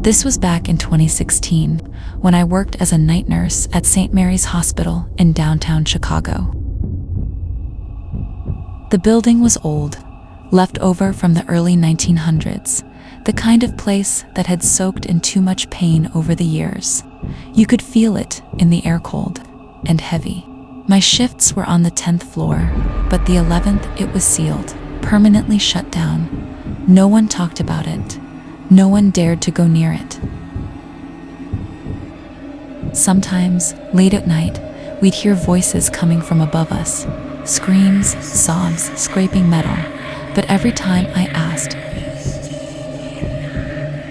This was back in 2016, when I worked as a night nurse at St. Mary's Hospital in downtown Chicago. The building was old, left over from the early 1900s, the kind of place that had soaked in too much pain over the years. You could feel it in the air, cold and heavy. My shifts were on the 10th floor, but the 11th it was sealed, permanently shut down. No one talked about it. No one dared to go near it. Sometimes, late at night, we'd hear voices coming from above us, screams, sobs, scraping metal. But every time I asked,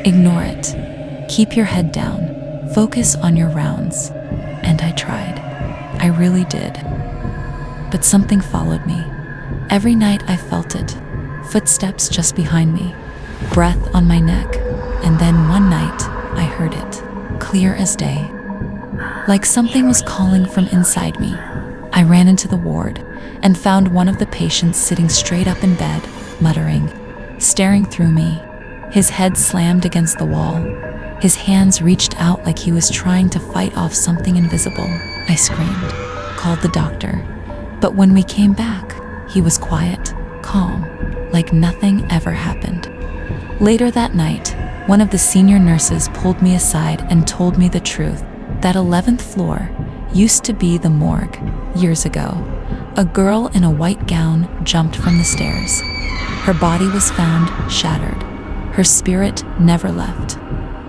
ignore it. Keep your head down. Focus on your rounds. And I tried. I really did. But something followed me. Every night I felt it. Footsteps just behind me. Breath on my neck. And then one night, I heard it. Clear as day. Like something was calling from inside me. I ran into the ward and found one of the patients sitting straight up in bed, muttering, staring through me. His head slammed against the wall. His hands reached out like he was trying to fight off something invisible. I screamed, called the doctor. But when we came back, he was quiet, calm, like nothing ever happened. Later that night, one of the senior nurses pulled me aside and told me the truth. That 11th floor used to be the morgue years ago. A girl in a white gown jumped from the stairs. Her body was found shattered. Her spirit never left.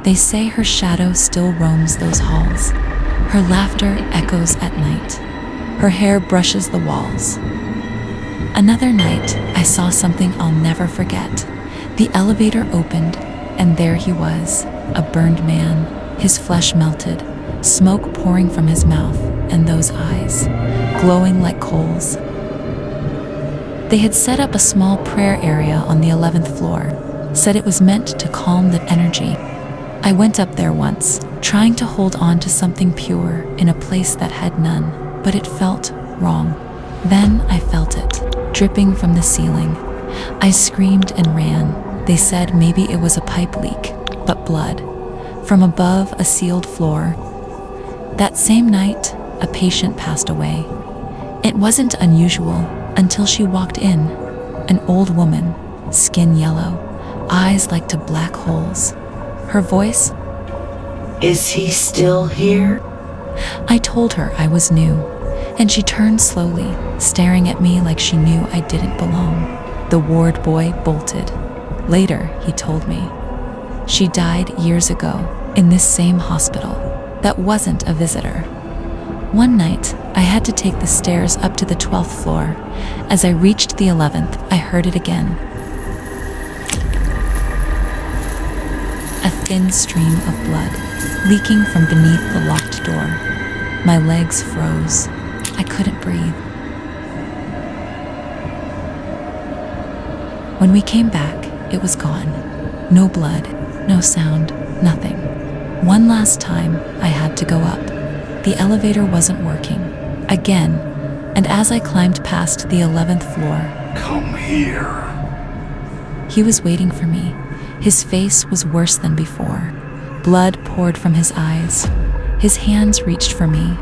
They say her shadow still roams those halls. Her laughter echoes at night. Her hair brushes the walls. Another night, I saw something I'll never forget. The elevator opened, and there he was, a burned man, his flesh melted, smoke pouring from his mouth, and those eyes, glowing like coals. They had set up a small prayer area on the 11th floor, said it was meant to calm the energy. I went up there once, trying to hold on to something pure in a place that had none, but it felt wrong. Then I felt it, dripping from the ceiling. I screamed and ran. They said maybe it was a pipe leak, but blood. From above a sealed floor. That same night, a patient passed away. It wasn't unusual until she walked in. An old woman, skin yellow, eyes like to black holes. Her voice, "Is he still here?" I told her I was new, and she turned slowly, staring at me like she knew I didn't belong. The ward boy bolted. Later, he told me, she died years ago in this same hospital. That wasn't a visitor. One night, I had to take the stairs up to the 12th floor. As I reached the 11th, I heard it again. A thin stream of blood, leaking from beneath the locked door. My legs froze. I couldn't breathe. When we came back, it was gone. No blood, no sound, nothing. One last time, I had to go up. The elevator wasn't working. Again, and as I climbed past the 11th floor, "Come here." he was waiting for me. His face was worse than before. Blood poured from his eyes. His hands reached for me.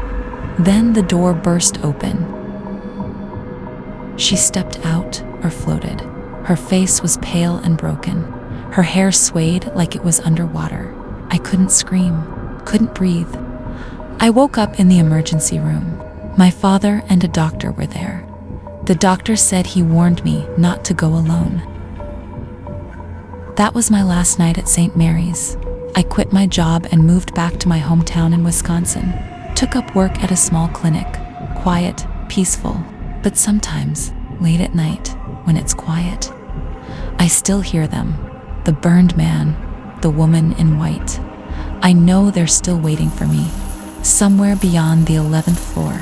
Then the door burst open. She stepped out or floated. Her face was pale and broken. Her hair swayed like it was underwater. I couldn't scream, couldn't breathe. I woke up in the emergency room. My father and a doctor were there. The doctor said he warned me not to go alone. That was my last night at St. Mary's. I quit my job and moved back to my hometown in Wisconsin. Took up work at a small clinic. Quiet, peaceful. But sometimes, late at night, when it's quiet, I still hear them. The burned man, the woman in white. I know they're still waiting for me, somewhere beyond the 11th floor.